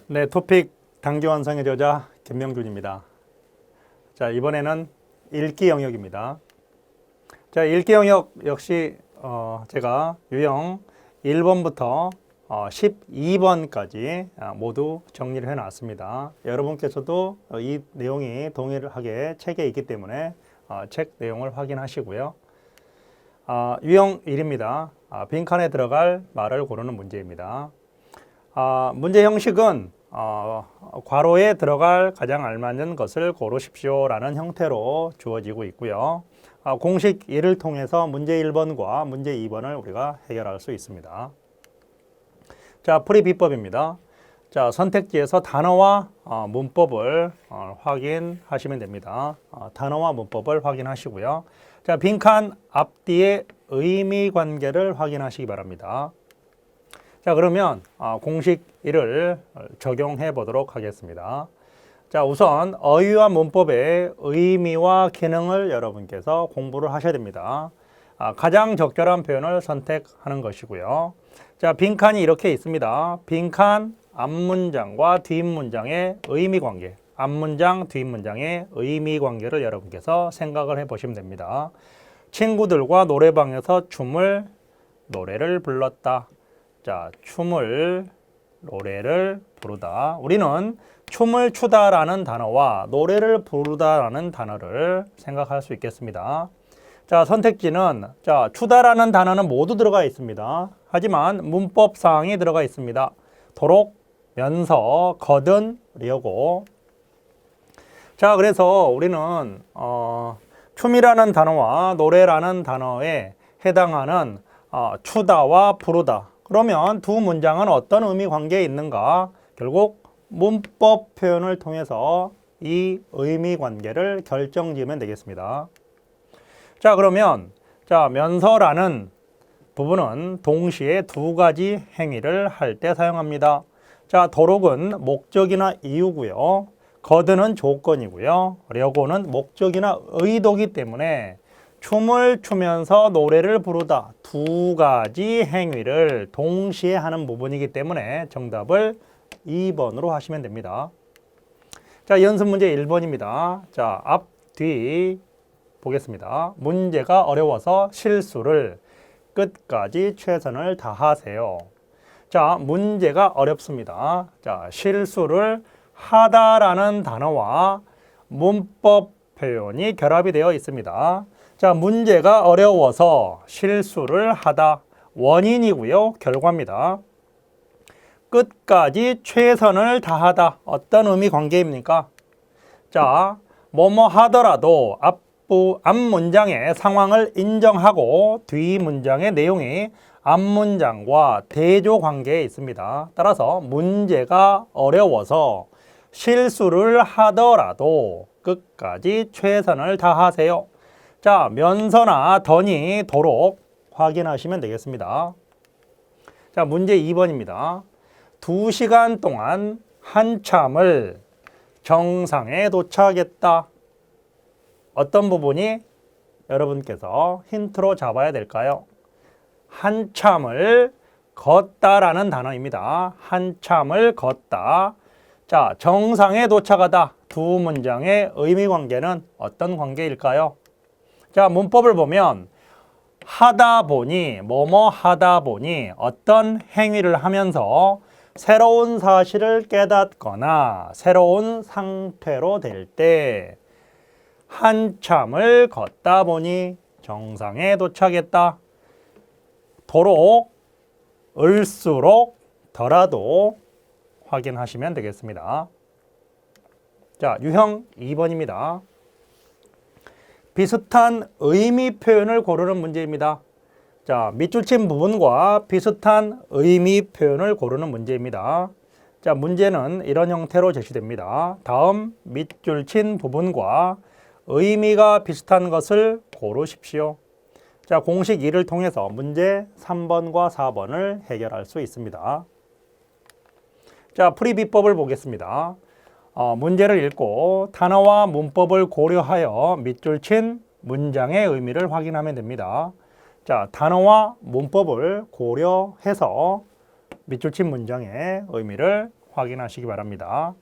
네, 토픽 단기 완성의 저자 김명준입니다. 자, 이번에는 읽기 영역입니다. 자, 읽기 영역 역시 제가 유형 1번부터 12번까지 모두 정리를 해놨습니다. 여러분께서도 이 내용이 동일하게 책에 있기 때문에 책 내용을 확인하시고요. 유형 1입니다. 빈칸에 들어갈 말을 고르는 문제입니다. 문제 형식은 괄호에 들어갈 가장 알맞는 것을 고르십시오 라는 형태로 주어지고 있고요. 공식 1을 통해서 문제 1번과 문제 2번을 우리가 해결할 수 있습니다. 자, 풀이 비법입니다. 자, 선택지에서 단어와 문법을 확인하시면 됩니다. 단어와 문법을 확인하시고요. 자, 빈칸 앞뒤의 의미 관계를 확인하시기 바랍니다. 자, 그러면 공식 1을 적용해 보도록 하겠습니다. 자, 우선 어휘와 문법의 의미와 기능을 여러분께서 공부를 하셔야 됩니다. 가장 적절한 표현을 선택하는 것이고요. 자, 빈칸이 이렇게 있습니다. 빈칸 앞문장과 뒷문장의 의미 관계, 앞문장, 뒷문장의 의미 관계를 여러분께서 생각을 해 보시면 됩니다. 친구들과 노래방에서 노래를 불렀다. 자, 노래를 부르다. 우리는 춤을 추다라는 단어와 노래를 부르다라는 단어를 생각할 수 있겠습니다. 자, 선택지는 추다라는 단어는 모두 들어가 있습니다. 하지만 문법 사항이 들어가 있습니다. 도록, 면서, 거듭려고. 자, 그래서 우리는 춤이라는 단어와 노래라는 단어에 해당하는 추다와 부르다. 그러면 두 문장은 어떤 의미 관계에 있는가? 결국 문법 표현을 통해서 이 의미 관계를 결정지으면 되겠습니다. 자, 그러면 면서라는 부분은 동시에 두 가지 행위를 할 때 사용합니다. 자, 도록은 목적이나 이유고요. 거드는 조건이고요. 려고는 목적이나 의도기 때문에 춤을 추면서 노래를 부르다 두 가지 행위를 동시에 하는 부분이기 때문에 정답을 2번으로 하시면 됩니다. 자, 연습 문제 1번입니다. 자, 앞, 뒤 보겠습니다. 문제가 어려워서 실수를 끝까지 최선을 다하세요. 자, 문제가 어렵습니다. 자, 실수를 하다라는 단어와 문법 표현이 결합이 되어 있습니다. 자, 문제가 어려워서 실수를 하다 원인이고요. 결과입니다. 끝까지 최선을 다하다 어떤 의미 관계입니까? 자, 뭐뭐 하더라도 앞 문장의 상황을 인정하고 뒷 문장의 내용이 앞 문장과 대조 관계에 있습니다. 따라서 문제가 어려워서 실수를 하더라도 끝까지 최선을 다하세요. 자, 면서나 더니, 도록 확인하시면 되겠습니다. 자, 문제 2번입니다. 2시간 동안 한참을 정상에 도착했다. 어떤 부분이 여러분께서 힌트로 잡아야 될까요? 한참을 걷다라는 단어입니다. 한참을 걷다. 자, 정상에 도착하다. 두 문장의 의미 관계는 어떤 관계일까요? 자, 문법을 보면 하다 보니, 뭐뭐 하다 보니 어떤 행위를 하면서 새로운 사실을 깨닫거나 새로운 상태로 될 때 한참을 걷다 보니 정상에 도착했다. 도록, 을수록, 더라도 확인하시면 되겠습니다. 자, 유형 2번입니다. 비슷한 의미 표현을 고르는 문제입니다. 자, 밑줄 친 부분과 비슷한 의미 표현을 고르는 문제입니다. 자, 문제는 이런 형태로 제시됩니다. 다음 밑줄 친 부분과 의미가 비슷한 것을 고르십시오. 자, 공식 2를 통해서 문제 3번과 4번을 해결할 수 있습니다. 자, 풀이 비법을 보겠습니다. 문제를 읽고 단어와 문법을 고려하여 밑줄 친 문장의 의미를 확인하면 됩니다. 자, 단어와 문법을 고려해서 밑줄 친 문장의 의미를 확인하시기 바랍니다.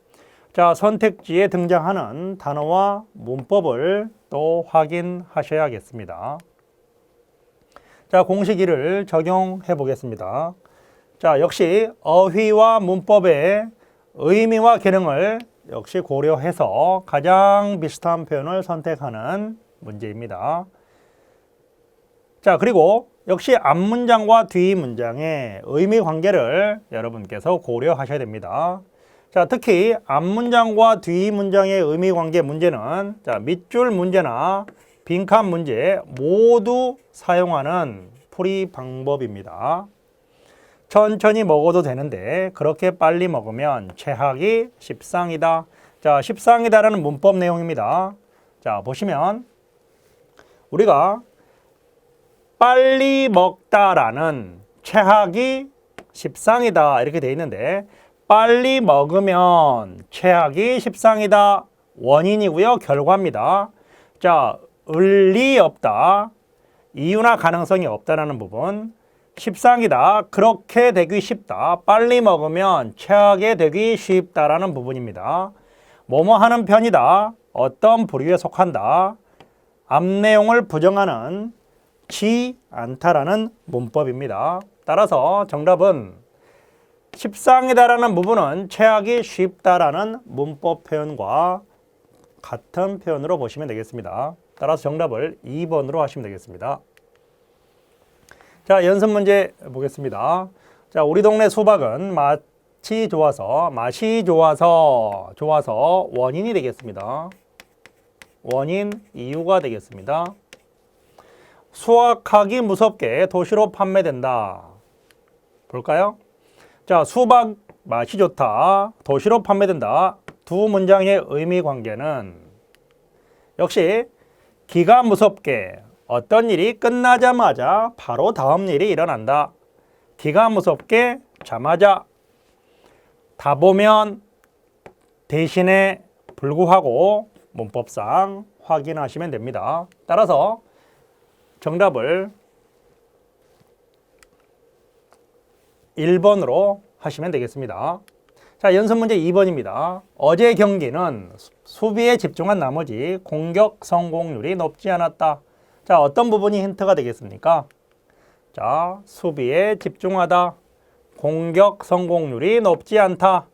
자, 선택지에 등장하는 단어와 문법을 또 확인하셔야겠습니다. 자, 공식 1을 적용해 보겠습니다. 자, 역시 어휘와 문법의 의미와 기능을 역시 고려해서 가장 비슷한 표현을 선택하는 문제입니다. 자, 그리고 역시 앞문장과 뒷문장의 의미 관계를 여러분께서 고려하셔야 됩니다. 자, 특히 앞문장과 뒷문장의 의미 관계 문제는 자, 밑줄 문제나 빈칸 문제 모두 사용하는 풀이 방법입니다. 천천히 먹어도 되는데 그렇게 빨리 먹으면 체하기 십상이다. 자, 십상이다라는 문법 내용입니다. 자, 보시면 우리가 빨리 먹다라는 체하기 십상이다 이렇게 돼 있는데 빨리 먹으면 체하기 십상이다 원인이고요. 결과입니다. 자, 을리 없다. 이유나 가능성이 없다라는 부분. 십상이다. 그렇게 되기 쉽다. 빨리 먹으면 체하게 되기 쉽다라는 부분입니다. 뭐뭐 하는 편이다. 어떤 부류에 속한다. 앞 내용을 부정하는 지 않다라는 문법입니다. 따라서 정답은 십상이다라는 부분은 체하기 쉽다라는 문법 표현과 같은 표현으로 보시면 되겠습니다. 따라서 정답을 2번으로 하시면 되겠습니다. 자, 연습 문제 보겠습니다. 자, 우리 동네 수박은 맛이 좋아서 원인이 되겠습니다. 원인, 이유가 되겠습니다. 수확하기 무섭게 도시로 판매된다. 볼까요? 자, 수박 맛이 좋다. 도시로 판매된다. 두 문장의 의미 관계는 역시 기가 무섭게 어떤 일이 끝나자마자 바로 다음 일이 일어난다. 기가 무섭게 자마자 다 보면 대신에 불구하고 문법상 확인하시면 됩니다. 따라서 정답을 1번으로 하시면 되겠습니다. 자, 연습 문제 2번입니다. 어제 경기는 수비에 집중한 나머지 공격 성공률이 높지 않았다. 자, 어떤 부분이 힌트가 되겠습니까? 자, 수비에 집중하다. 공격 성공률이 높지 않다.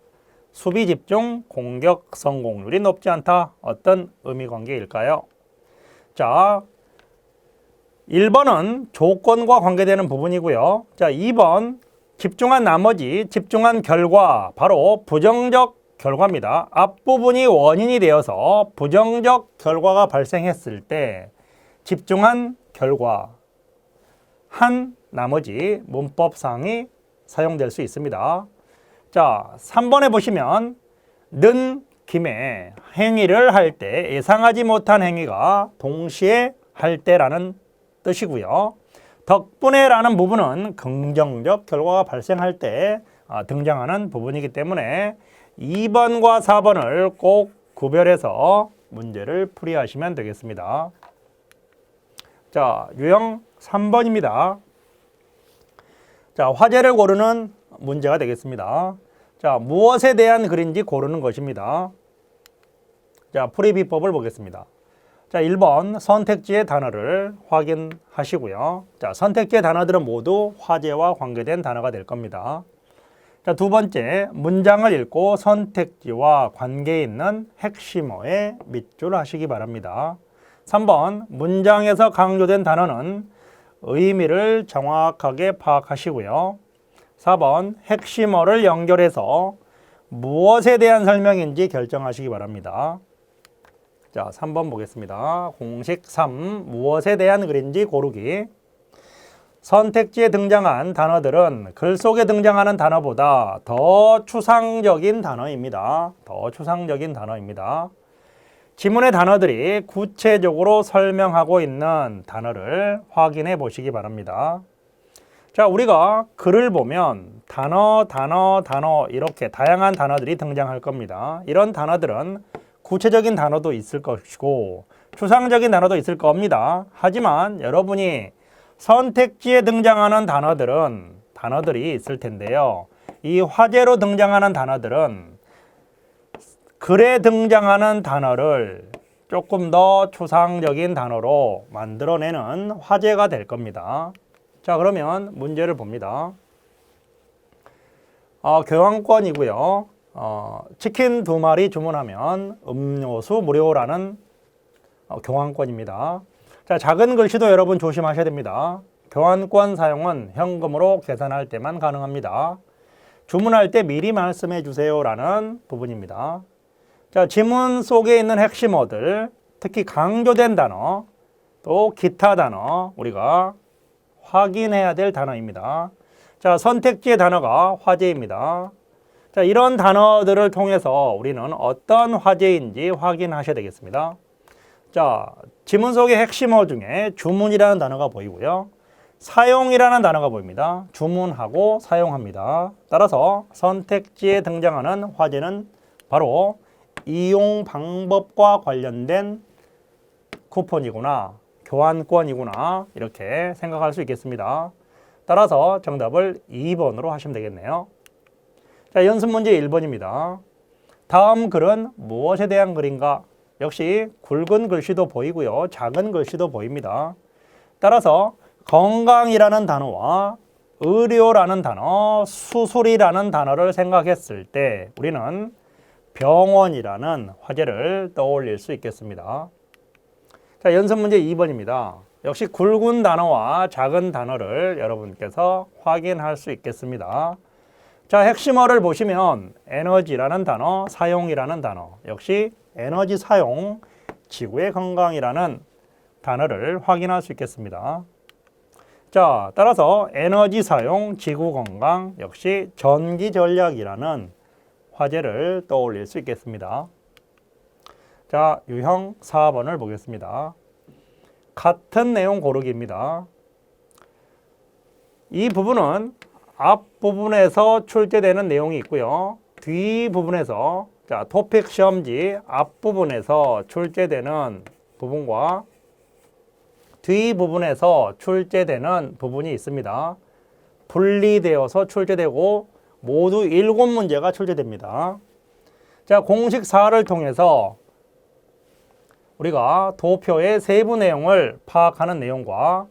수비 집중, 공격 성공률이 높지 않다. 어떤 의미 관계일까요? 자, 1번은 조건과 관계되는 부분이고요. 자, 2번 집중한 나머지 집중한 결과 바로 부정적 결과입니다. 앞부분이 원인이 되어서 부정적 결과가 발생했을 때 집중한 결과 한 나머지 문법상이 사용될 수 있습니다. 자, 3번에 보시면 는 김에 행위를 할 때 예상하지 못한 행위가 동시에 할 때라는 뜻이고요. 덕분에 라는 부분은 긍정적 결과가 발생할 때 등장하는 부분이기 때문에 2번과 4번을 꼭 구별해서 문제를 풀이하시면 되겠습니다. 자, 유형 3번입니다. 자, 화제를 고르는 문제가 되겠습니다. 자, 무엇에 대한 글인지 고르는 것입니다. 자, 풀이 비법을 보겠습니다. 자, 1번 선택지의 단어를 확인하시고요. 자, 선택지의 단어들은 모두 화제와 관계된 단어가 될 겁니다. 자, 두 번째, 문장을 읽고 선택지와 관계 있는 핵심어에 밑줄 하시기 바랍니다. 3번, 문장에서 강조된 단어는 의미를 정확하게 파악하시고요. 4번, 핵심어를 연결해서 무엇에 대한 설명인지 결정하시기 바랍니다. 자, 3번 보겠습니다. 공식 3, 무엇에 대한 글인지 고르기. 선택지에 등장한 단어들은 글 속에 등장하는 단어보다 더 추상적인 단어입니다. 더 추상적인 단어입니다. 지문의 단어들이 구체적으로 설명하고 있는 단어를 확인해 보시기 바랍니다. 자, 우리가 글을 보면 단어 이렇게 다양한 단어들이 등장할 겁니다. 이런 단어들은 구체적인 단어도 있을 것이고 추상적인 단어도 있을 겁니다. 하지만 여러분이 선택지에 등장하는 단어들이 있을 텐데요. 이 화제로 등장하는 단어들은 글에 등장하는 단어를 조금 더 추상적인 단어로 만들어내는 화제가 될 겁니다. 자, 그러면 문제를 봅니다. 교환권이고요. 치킨 2마리 주문하면 음료수 무료라는 교환권입니다. 자, 작은 글씨도 여러분 조심하셔야 됩니다. 교환권 사용은 현금으로 계산할 때만 가능합니다. 주문할 때 미리 말씀해 주세요라는 부분입니다. 자, 지문 속에 있는 핵심어들, 특히 강조된 단어, 또 기타 단어 우리가 확인해야 될 단어입니다. 자, 선택지의 단어가 화제입니다. 자, 이런 단어들을 통해서 우리는 어떤 화제인지 확인하셔야 되겠습니다. 자, 지문 속의 핵심어 중에 주문이라는 단어가 보이고요. 사용이라는 단어가 보입니다. 주문하고 사용합니다. 따라서 선택지에 등장하는 화제는 바로 이용 방법과 관련된 쿠폰이구나, 교환권이구나 이렇게 생각할 수 있겠습니다. 따라서 정답을 2번으로 하시면 되겠네요. 자, 연습 문제 1번입니다. 다음 글은 무엇에 대한 글인가? 역시 굵은 글씨도 보이고요. 작은 글씨도 보입니다. 따라서 건강이라는 단어와 의료라는 단어, 수술이라는 단어를 생각했을 때 우리는 병원이라는 화제를 떠올릴 수 있겠습니다. 자, 연습 문제 2번입니다. 역시 굵은 단어와 작은 단어를 여러분께서 확인할 수 있겠습니다. 자, 핵심어를 보시면 에너지라는 단어, 사용이라는 단어, 역시 에너지 사용, 지구의 건강이라는 단어를 확인할 수 있겠습니다. 자, 따라서 에너지 사용, 지구 건강, 역시 전기 전략이라는 화제를 떠올릴 수 있겠습니다. 자, 유형 4번을 보겠습니다. 같은 내용 고르기입니다. 이 부분은 앞부분에서 출제되는 내용이 있고요. 뒷부분에서, 자, 토픽 시험지 앞부분에서 출제되는 부분과 뒷부분에서 출제되는 부분이 있습니다. 분리되어서 출제되고 모두 7문제가 출제됩니다. 자, 공식 4를 통해서 우리가 도표의 세부 내용을 파악하는 내용과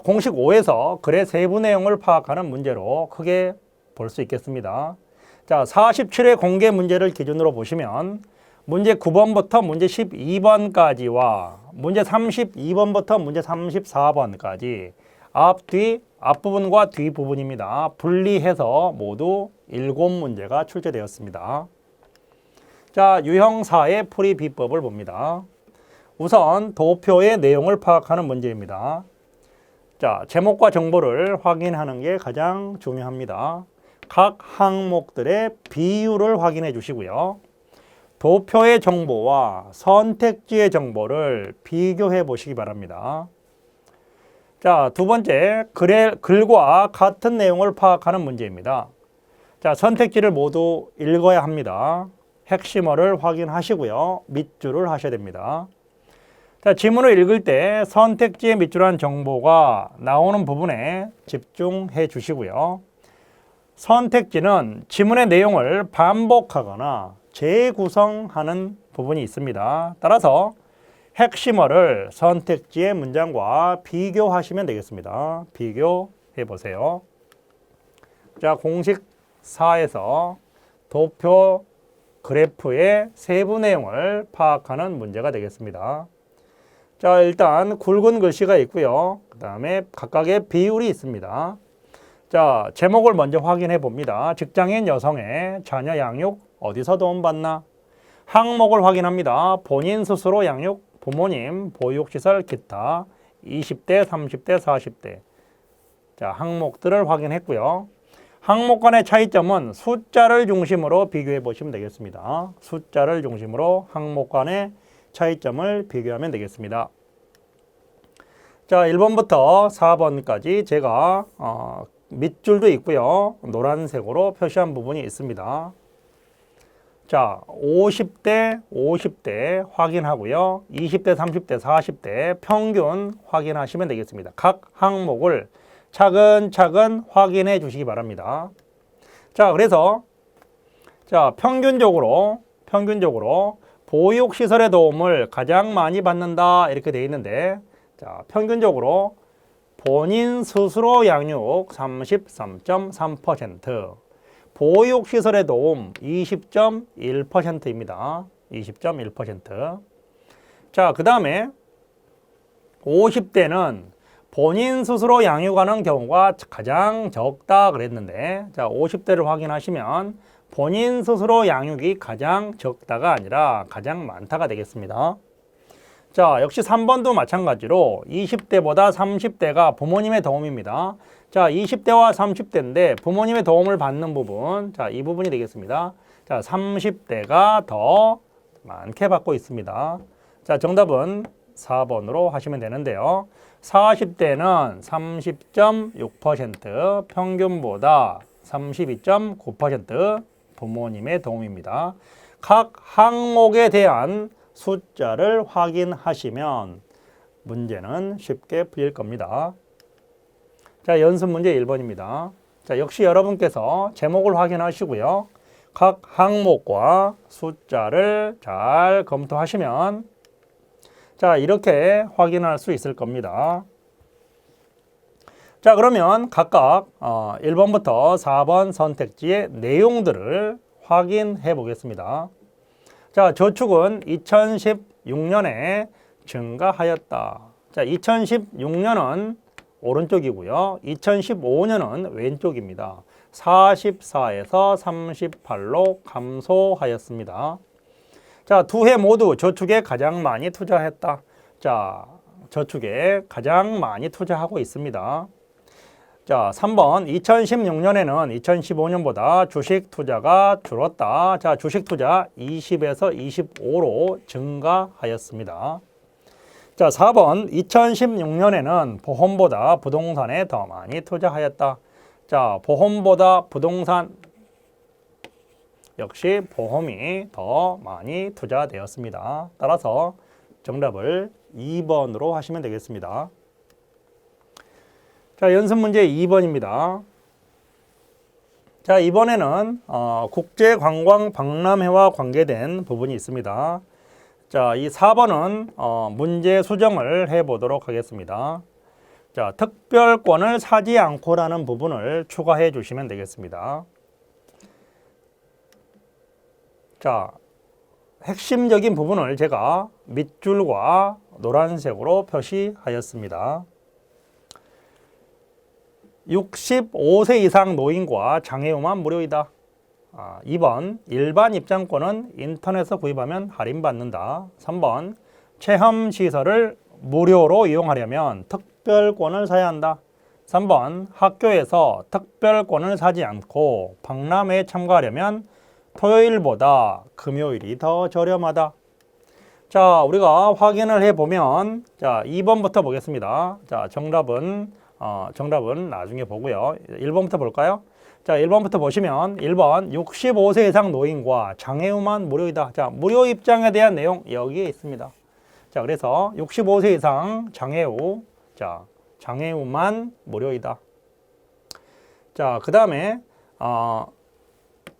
공식 5에서 글의 세부 내용을 파악하는 문제로 크게 볼 수 있겠습니다. 자, 47회 공개 문제를 기준으로 보시면 문제 9번부터 문제 12번까지와 문제 32번부터 문제 34번까지 앞부분과 뒷부분입니다. 분리해서 모두 7문제가 출제되었습니다. 자, 유형 4의 풀이 비법을 봅니다. 우선 도표의 내용을 파악하는 문제입니다. 자, 제목과 정보를 확인하는 게 가장 중요합니다. 각 항목들의 비율을 확인해 주시고요. 도표의 정보와 선택지의 정보를 비교해 보시기 바랍니다. 자, 두 번째, 글과 같은 내용을 파악하는 문제입니다. 자, 선택지를 모두 읽어야 합니다. 핵심어를 확인하시고요. 밑줄을 하셔야 됩니다. 자, 지문을 읽을 때 선택지에 밑줄한 정보가 나오는 부분에 집중해 주시고요. 선택지는 지문의 내용을 반복하거나 재구성하는 부분이 있습니다. 따라서 핵심어를 선택지의 문장과 비교하시면 되겠습니다. 비교해 보세요. 자, 공식 4에서 도표 그래프의 세부 내용을 파악하는 문제가 되겠습니다. 자, 일단 굵은 글씨가 있고요. 그 다음에 각각의 비율이 있습니다. 자, 제목을 먼저 확인해 봅니다. 직장인 여성의 자녀 양육 어디서 도움받나? 항목을 확인합니다. 본인 스스로 양육, 부모님, 보육시설, 기타, 20대, 30대, 40대. 자, 항목들을 확인했고요. 항목 간의 차이점은 숫자를 중심으로 비교해 보시면 되겠습니다. 숫자를 중심으로 항목 간의 차이점을 비교하면 되겠습니다. 자, 1번부터 4번까지 제가 밑줄도 있고요. 노란색으로 표시한 부분이 있습니다. 자, 50대 확인하고요. 20대, 30대, 40대 평균 확인하시면 되겠습니다. 각 항목을 차근차근 확인해 주시기 바랍니다. 자, 그래서 자, 평균적으로 보육시설의 도움을 가장 많이 받는다 이렇게 되어 있는데, 자, 평균적으로 본인 스스로 양육 33.3%, 보육시설의 도움 20.1%입니다. 20.1%. 자, 그 다음에 50대는 본인 스스로 양육하는 경우가 가장 적다 그랬는데, 자, 50대를 확인하시면 본인 스스로 양육이 가장 적다가 아니라 가장 많다가 되겠습니다. 자, 역시 3번도 마찬가지로 20대보다 30대가 부모님의 도움입니다. 자, 20대와 30대인데 부모님의 도움을 받는 부분, 자, 이 부분이 되겠습니다. 자, 30대가 더 많게 받고 있습니다. 자, 정답은 4번으로 하시면 되는데요. 40대는 30.6%, 평균보다 32.9% 부모님의 도움입니다. 각 항목에 대한 숫자를 확인하시면 문제는 쉽게 풀릴 겁니다. 자, 연습 문제 1번입니다. 자, 역시 여러분께서 제목을 확인하시고요. 각 항목과 숫자를 잘 검토하시면 자, 이렇게 확인할 수 있을 겁니다. 자, 그러면 각각 1번부터 4번 선택지의 내용들을 확인해 보겠습니다. 자, 저축은 2016년에 증가하였다. 자, 2016년은 오른쪽이고요. 2015년은 왼쪽입니다. 44에서 38로 감소하였습니다. 자, 두 해 모두 저축에 가장 많이 투자했다. 자, 저축에 가장 많이 투자하고 있습니다. 자, 3번 2016년에는 2015년보다 주식 투자가 줄었다. 자, 주식 투자 20에서 25로 증가하였습니다. 자, 4번 2016년에는 보험보다 부동산에 더 많이 투자하였다. 자, 보험보다 부동산 역시 보험이 더 많이 투자되었습니다. 따라서 정답을 2번으로 하시면 되겠습니다. 자, 연습 문제 2번입니다. 자, 이번에는 국제관광 박람회와 관계된 부분이 있습니다. 자, 이 4번은 문제 수정을 해보도록 하겠습니다. 자, 특별권을 사지 않고라는 부분을 추가해 주시면 되겠습니다. 자, 핵심적인 부분을 제가 밑줄과 노란색으로 표시하였습니다. 65세 이상 노인과 장애우만 무료이다. 2번 일반 입장권은 인터넷에서 구입하면 할인받는다. 3번 체험시설을 무료로 이용하려면 특별권을 사야 한다. 3번 학교에서 특별권을 사지 않고 박람회에 참가하려면 토요일보다 금요일이 더 저렴하다. 자, 우리가 확인을 해보면 자, 2번부터 보겠습니다. 자, 정답은 나중에 보고요. 1번부터 볼까요? 자, 1번부터 보시면 1번 65세 이상 노인과 장애우만 무료이다. 자, 무료 입장에 대한 내용 여기에 있습니다. 자, 그래서 65세 이상 장애우, 자, 장애우만 무료이다. 자, 그 다음에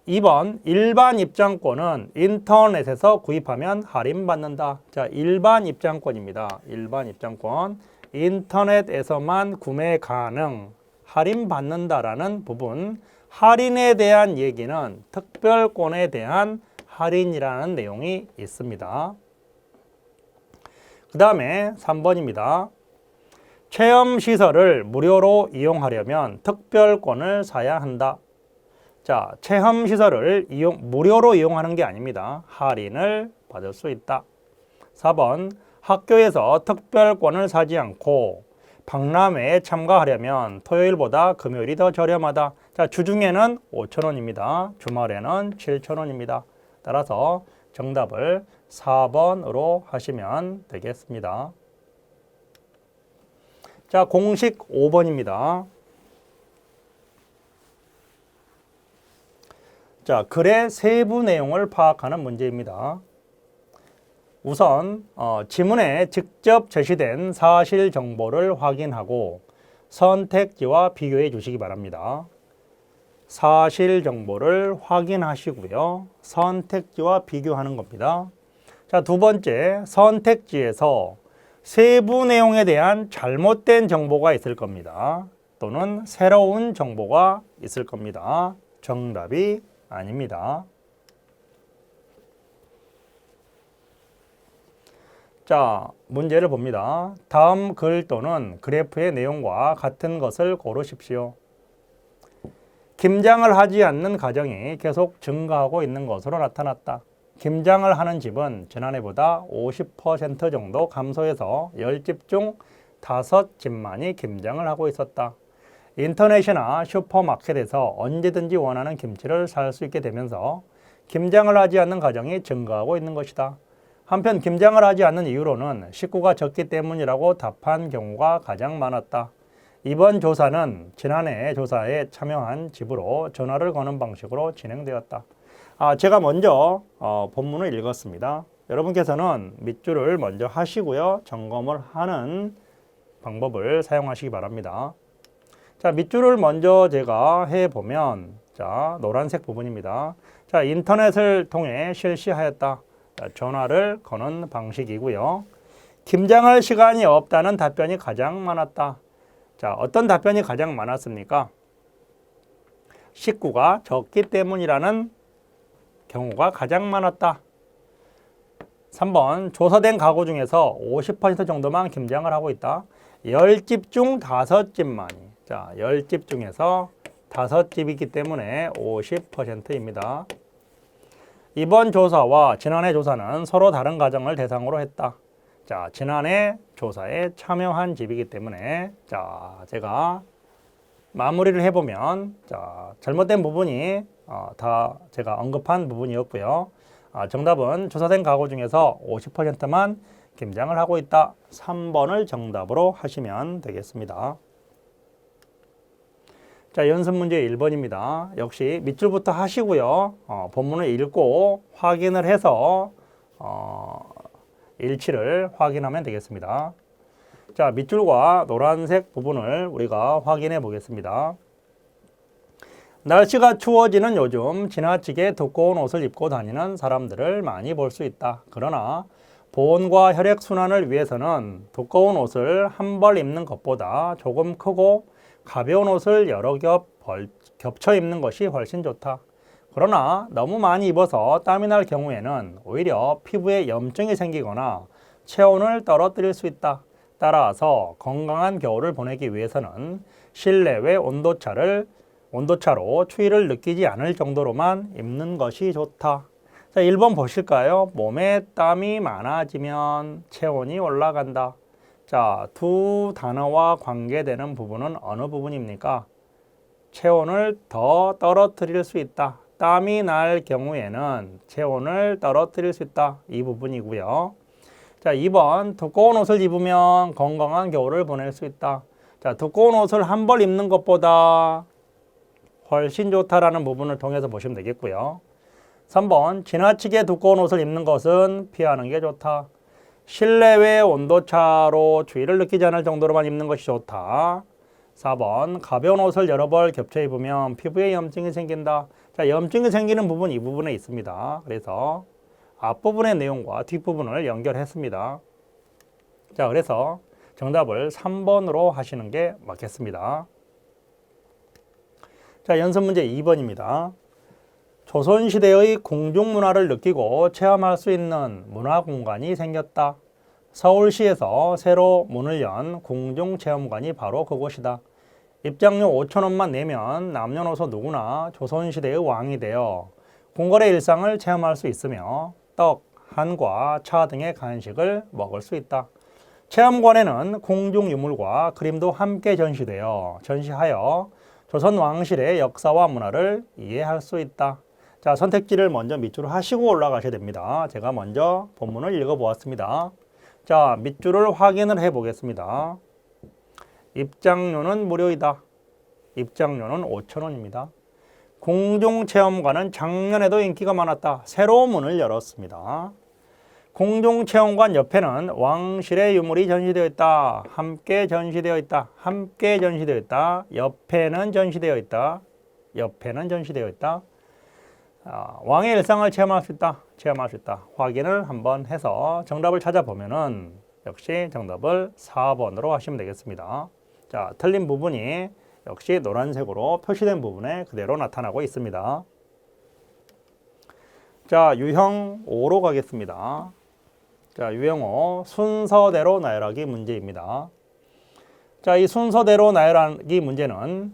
2번 일반 입장권은 인터넷에서 구입하면 할인받는다. 자, 일반 입장권입니다. 일반 입장권. 인터넷에서만 구매 가능, 할인받는다라는 부분, 할인에 대한 얘기는 특별권에 대한 할인이라는 내용이 있습니다. 그 다음에 3번입니다. 체험시설을 무료로 이용하려면 특별권을 사야 한다. 자, 체험시설을 무료로 이용하는 게 아닙니다. 할인을 받을 수 있다. 4번 학교에서 특별권을 사지 않고 박람회에 참가하려면 토요일보다 금요일이 더 저렴하다. 자, 주중에는 5,000원입니다. 주말에는 7,000원입니다. 따라서 정답을 4번으로 하시면 되겠습니다. 자, 공식 5번입니다. 자, 글의 세부 내용을 파악하는 문제입니다. 우선 지문에 직접 제시된 사실 정보를 확인하고 선택지와 비교해 주시기 바랍니다. 사실 정보를 확인하시고요. 선택지와 비교하는 겁니다. 자, 두 번째, 선택지에서 세부 내용에 대한 잘못된 정보가 있을 겁니다. 또는 새로운 정보가 있을 겁니다. 정답이 아닙니다. 자, 문제를 봅니다. 다음 글 또는 그래프의 내용과 같은 것을 고르십시오. 김장을 하지 않는 가정이 계속 증가하고 있는 것으로 나타났다. 김장을 하는 집은 지난해보다 50% 정도 감소해서 10집 중 5집만이 김장을 하고 있었다. 인터넷이나 슈퍼마켓에서 언제든지 원하는 김치를 살 수 있게 되면서 김장을 하지 않는 가정이 증가하고 있는 것이다. 한편 김장을 하지 않는 이유로는 식구가 적기 때문이라고 답한 경우가 가장 많았다. 이번 조사는 지난해 조사에 참여한 집으로 전화를 거는 방식으로 진행되었다. 제가 먼저 본문을 읽었습니다. 여러분께서는 밑줄을 먼저 하시고요. 점검을 하는 방법을 사용하시기 바랍니다. 자, 밑줄을 먼저 제가 해보면, 자, 노란색 부분입니다. 자, 인터넷을 통해 실시하였다. 자, 전화를 거는 방식이고요. 김장할 시간이 없다는 답변이 가장 많았다. 자, 어떤 답변이 가장 많았습니까? 식구가 적기 때문이라는 경우가 가장 많았다. 3번, 조사된 가구 중에서 50% 정도만 김장을 하고 있다. 10집 중 5집만이. 자, 10집 중에서 5집이기 때문에 50%입니다. 이번 조사와 지난해 조사는 서로 다른 가정을 대상으로 했다. 자, 지난해 조사에 참여한 집이기 때문에, 자, 제가 마무리를 해보면, 자, 잘못된 부분이 다 제가 언급한 부분이었고요. 정답은 조사된 가구 중에서 50%만 김장을 하고 있다. 3번을 정답으로 하시면 되겠습니다. 자, 연습 문제 1번입니다. 역시 밑줄부터 하시고요. 본문을 읽고 확인을 해서 일치를 확인하면 되겠습니다. 자, 밑줄과 노란색 부분을 우리가 확인해 보겠습니다. 날씨가 추워지는 요즘 지나치게 두꺼운 옷을 입고 다니는 사람들을 많이 볼 수 있다. 그러나 보온과 혈액순환을 위해서는 두꺼운 옷을 한 벌 입는 것보다 조금 크고 가벼운 옷을 여러 겹 겹쳐 입는 것이 훨씬 좋다. 그러나 너무 많이 입어서 땀이 날 경우에는 오히려 피부에 염증이 생기거나 체온을 떨어뜨릴 수 있다. 따라서 건강한 겨울을 보내기 위해서는 실내외 온도차로 추위를 느끼지 않을 정도로만 입는 것이 좋다. 자, 1번 보실까요? 몸에 땀이 많아지면 체온이 올라간다. 자, 두 단어와 관계되는 부분은 어느 부분입니까? 체온을 더 떨어뜨릴 수 있다. 땀이 날 경우에는 체온을 떨어뜨릴 수 있다. 이 부분이고요. 자, 2번 두꺼운 옷을 입으면 건강한 겨울을 보낼 수 있다. 자, 두꺼운 옷을 한 벌 입는 것보다 훨씬 좋다라는 부분을 통해서 보시면 되겠고요. 3번 지나치게 두꺼운 옷을 입는 것은 피하는 게 좋다. 실내외 온도차로 추위를 느끼지 않을 정도로만 입는 것이 좋다. 4번 가벼운 옷을 여러 벌 겹쳐 입으면 피부에 염증이 생긴다. 자, 염증이 생기는 부분 이 부분에 있습니다. 그래서 앞부분의 내용과 뒷부분을 연결했습니다. 자, 그래서 정답을 3번으로 하시는 게 맞겠습니다. 자, 연습 문제 2번입니다. 조선시대의 궁중문화를 느끼고 체험할 수 있는 문화공간이 생겼다. 서울시에서 새로 문을 연 궁중체험관이 바로 그곳이다. 입장료 5,000원만 내면 남녀노소 누구나 조선시대의 왕이 되어 궁궐의 일상을 체험할 수 있으며 떡, 한과, 차 등의 간식을 먹을 수 있다. 체험관에는 궁중유물과 그림도 함께 전시하여 조선 왕실의 역사와 문화를 이해할 수 있다. 자, 선택지를 먼저 밑줄을 하시고 올라가셔야 됩니다. 제가 먼저 본문을 읽어보았습니다. 자, 밑줄을 확인을 해 보겠습니다. 입장료는 무료이다. 입장료는 5,000원입니다. 궁중체험관은 작년에도 인기가 많았다. 새로 문을 열었습니다. 궁중체험관 옆에는 왕실의 유물이 전시되어 있다. 함께 전시되어 있다. 함께 전시되어 있다. 옆에는 전시되어 있다. 옆에는 전시되어 있다. 왕의 일상을 체험할 수 있다. 체험할 수 있다. 확인을 한번 해서 정답을 찾아보면은 역시 정답을 4번으로 하시면 되겠습니다. 자, 틀린 부분이 역시 노란색으로 표시된 부분에 그대로 나타나고 있습니다. 자, 유형 5로 가겠습니다. 자, 유형 5 순서대로 나열하기 문제입니다. 자, 이 순서대로 나열하기 문제는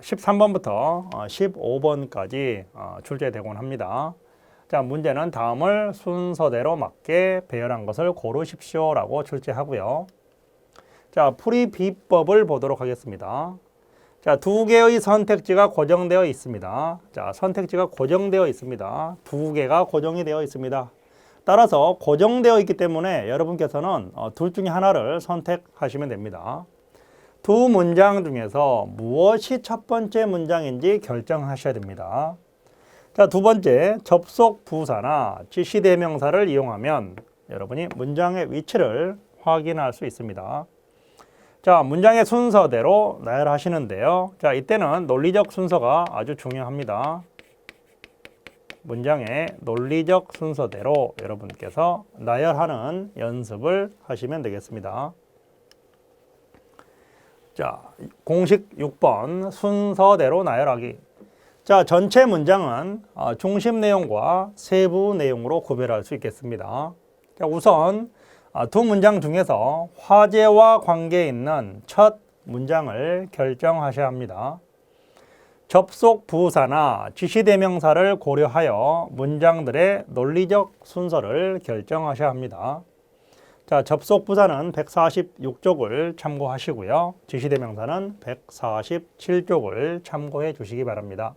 13번부터 15번까지 출제되곤 합니다. 자, 문제는 다음을 순서대로 맞게 배열한 것을 고르십시오라고 출제하고요. 자, 풀이 비법을 보도록 하겠습니다. 자, 두 개의 선택지가 고정되어 있습니다. 자, 선택지가 고정되어 있습니다. 두 개가 고정이 되어 있습니다. 따라서 고정되어 있기 때문에 여러분께서는 둘 중에 하나를 선택하시면 됩니다. 두 문장 중에서 무엇이 첫 번째 문장인지 결정하셔야 됩니다. 자, 두 번째, 접속 부사나 지시대명사를 이용하면 여러분이 문장의 위치를 확인할 수 있습니다. 자, 문장의 순서대로 나열하시는데요. 자, 이때는 논리적 순서가 아주 중요합니다. 문장의 논리적 순서대로 여러분께서 나열하는 연습을 하시면 되겠습니다. 자, 공식 6번 순서대로 나열하기. 자, 전체 문장은 중심 내용과 세부 내용으로 구별할 수 있겠습니다. 자, 우선 두 문장 중에서 화제와 관계 있는 첫 문장을 결정하셔야 합니다. 접속 부사나 지시대명사를 고려하여 문장들의 논리적 순서를 결정하셔야 합니다. 자, 접속 부사는 146쪽을 참고하시고요. 지시대명사는 147쪽을 참고해 주시기 바랍니다.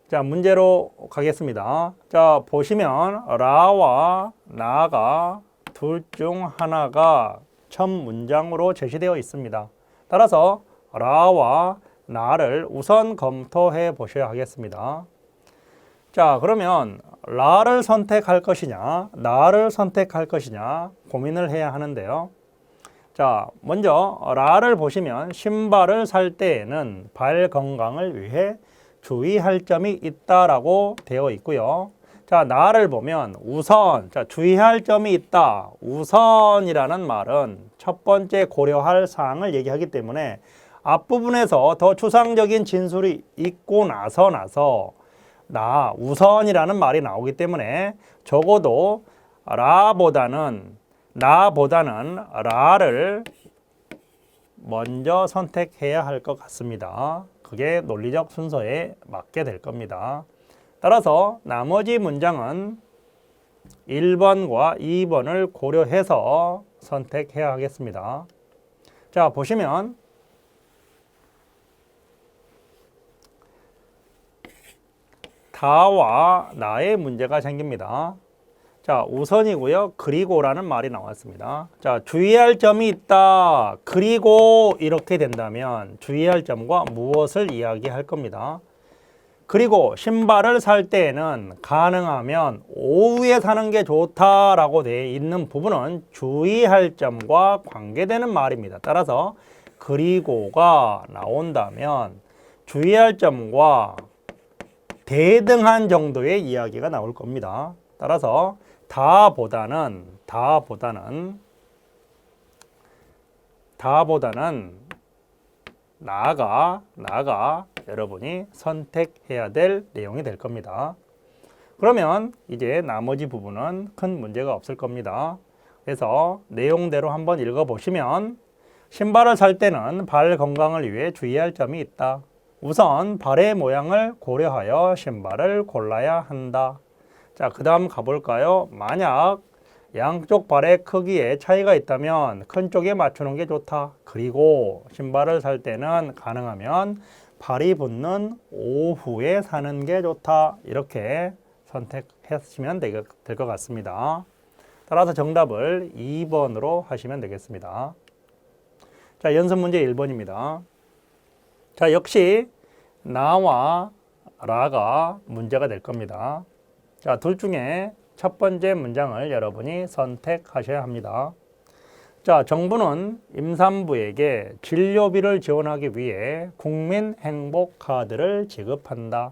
자, 문제로 가겠습니다. 자, 보시면 라와 나가 둘 중 하나가 첫 문장으로 제시되어 있습니다. 따라서 라와 나를 우선 검토해 보셔야 하겠습니다. 자, 그러면 라를 선택할 것이냐, 나를 선택할 것이냐 고민을 해야 하는데요. 자, 먼저 라를 보시면 신발을 살 때에는 발 건강을 위해 주의할 점이 있다라고 되어 있고요. 자, 나를 보면 우선, 자, 주의할 점이 있다. 우선이라는 말은 첫 번째 고려할 사항을 얘기하기 때문에 앞부분에서 더 추상적인 진술이 있고 나서 나 우선이라는 말이 나오기 때문에 적어도 나보다는 라를 먼저 선택해야 할 것 같습니다. 그게 논리적 순서에 맞게 될 겁니다. 따라서 나머지 문장은 1번과 2번을 고려해서 선택해야 하겠습니다. 자, 보시면 다와 나의 문제가 생깁니다. 자, 우선이고요. 그리고라는 말이 나왔습니다. 자, 주의할 점이 있다. 그리고 이렇게 된다면 주의할 점과 무엇을 이야기할 겁니다. 그리고 신발을 살 때에는 가능하면 오후에 사는 게 좋다라고 되어 있는 부분은 주의할 점과 관계되는 말입니다. 따라서 그리고가 나온다면 주의할 점과 대등한 정도의 이야기가 나올 겁니다. 따라서 다보다는 나아가 여러분이 선택해야 될 내용이 될 겁니다. 그러면 이제 나머지 부분은 큰 문제가 없을 겁니다. 그래서 내용대로 한번 읽어보시면 신발을 살 때는 발 건강을 위해 주의할 점이 있다. 우선 발의 모양을 고려하여 신발을 골라야 한다. 자, 그 다음 가볼까요? 만약 양쪽 발의 크기에 차이가 있다면 큰 쪽에 맞추는 게 좋다. 그리고 신발을 살 때는 가능하면 발이 붙는 오후에 사는 게 좋다. 이렇게 선택하시면 될 것 같습니다. 따라서 정답을 2번으로 하시면 되겠습니다. 자, 연습 문제 1번입니다. 자, 역시 나와 라가 문제가 될 겁니다. 자, 둘 중에 첫 번째 문장을 여러분이 선택하셔야 합니다. 자, 정부는 임산부에게 진료비를 지원하기 위해 국민행복카드를 지급한다.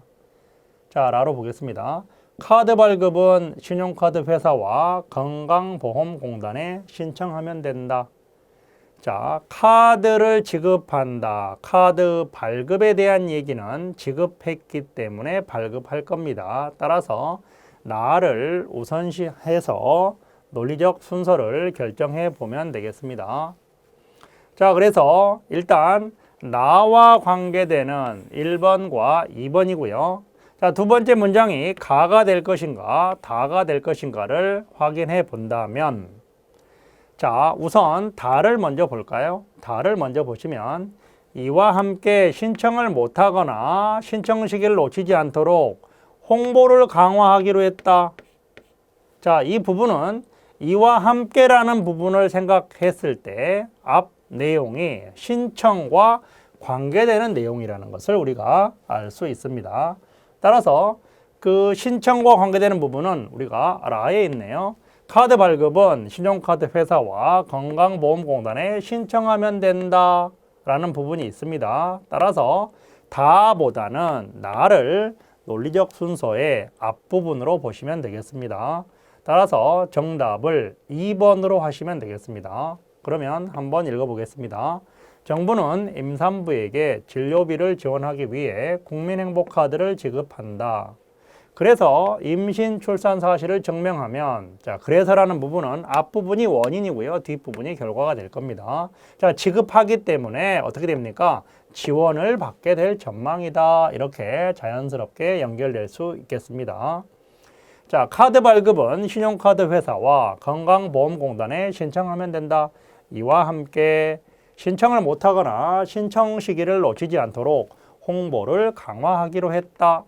자, 라로 보겠습니다. 카드 발급은 신용카드 회사와 건강보험공단에 신청하면 된다. 자, 카드를 지급한다. 카드 발급에 대한 얘기는 지급했기 때문에 발급할 겁니다. 따라서 나를 우선시해서 논리적 순서를 결정해 보면 되겠습니다. 자, 그래서 일단 나와 관계되는 1번과 2번이고요. 자, 두 번째 문장이 가가 될 것인가, 다가 될 것인가를 확인해 본다면, 자, 우선 다를 먼저 볼까요? 다를 먼저 보시면 이와 함께 신청을 못하거나 신청 시기를 놓치지 않도록 홍보를 강화하기로 했다. 자, 이 부분은 이와 함께라는 부분을 생각했을 때 앞 내용이 신청과 관계되는 내용이라는 것을 우리가 알 수 있습니다. 따라서 그 신청과 관계되는 부분은 우리가 라에 있네요. 카드 발급은 신용카드 회사와 건강보험공단에 신청하면 된다 라는 부분이 있습니다. 따라서 다보다는 나를 논리적 순서의 앞부분으로 보시면 되겠습니다. 따라서 정답을 2번으로 하시면 되겠습니다. 그러면 한번 읽어보겠습니다. 정부는 임산부에게 진료비를 지원하기 위해 국민행복카드를 지급한다. 그래서 임신 출산 사실을 증명하면, 자, 그래서라는 부분은 앞부분이 원인이고요. 뒷부분이 결과가 될 겁니다. 자, 지급하기 때문에 어떻게 됩니까? 지원을 받게 될 전망이다. 이렇게 자연스럽게 연결될 수 있겠습니다. 자, 카드 발급은 신용카드 회사와 건강보험공단에 신청하면 된다. 이와 함께 신청을 못하거나 신청 시기를 놓치지 않도록 홍보를 강화하기로 했다.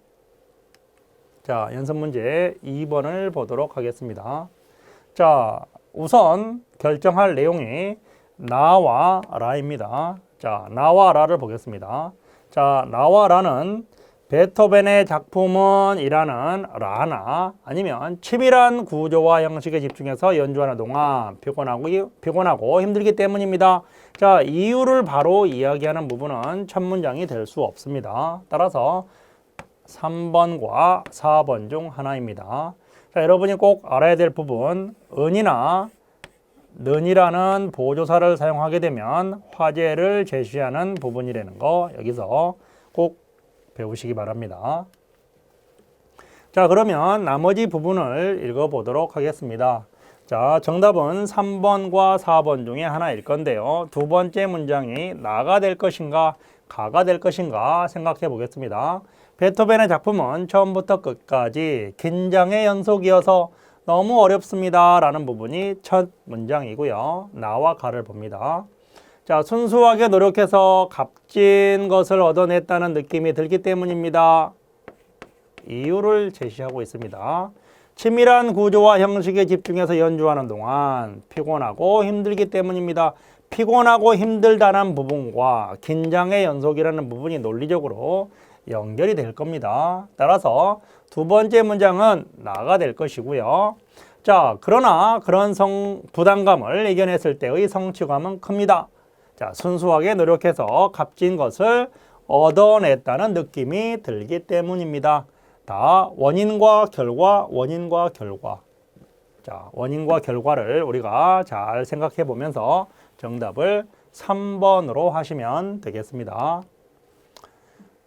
자, 연습 문제 2번을 보도록 하겠습니다. 자, 우선 결정할 내용이 나와 라입니다. 자, 나와 라를 보겠습니다. 자, 나와 라는 베토벤의 작품은 이라는 라나 아니면 치밀한 구조와 형식에 집중해서 연주하는 동안 피곤하고 힘들기 때문입니다. 자, 이유를 바로 이야기하는 부분은 첫 문장이 될 수 없습니다. 따라서 3번과 4번 중 하나입니다. 자, 여러분이 꼭 알아야 될 부분, 은이나 는이라는 보조사를 사용하게 되면 화제를 제시하는 부분이라는 거 여기서 꼭 배우시기 바랍니다. 자, 그러면 나머지 부분을 읽어보도록 하겠습니다. 자, 정답은 3번과 4번 중에 하나일 건데요. 두 번째 문장이 나가 될 것인가, 가가 될 것인가 생각해 보겠습니다. 베토벤의 작품은 처음부터 끝까지 긴장의 연속이어서 너무 어렵습니다. 라는 부분이 첫 문장이고요. 나와 가를 봅니다. 자, 순수하게 노력해서 값진 것을 얻어냈다는 느낌이 들기 때문입니다. 이유를 제시하고 있습니다. 치밀한 구조와 형식에 집중해서 연주하는 동안 피곤하고 힘들기 때문입니다. 피곤하고 힘들다는 부분과 긴장의 연속이라는 부분이 논리적으로 연결이 될 겁니다. 따라서 두 번째 문장은 나가 될 것이고요. 자, 그러나 그런 부담감을 이겨냈을 때의 성취감은 큽니다. 자, 순수하게 노력해서 값진 것을 얻어냈다는 느낌이 들기 때문입니다. 다 원인과 결과, 원인과 결과. 자, 원인과 결과를 우리가 잘 생각해 보면서 정답을 3번으로 하시면 되겠습니다.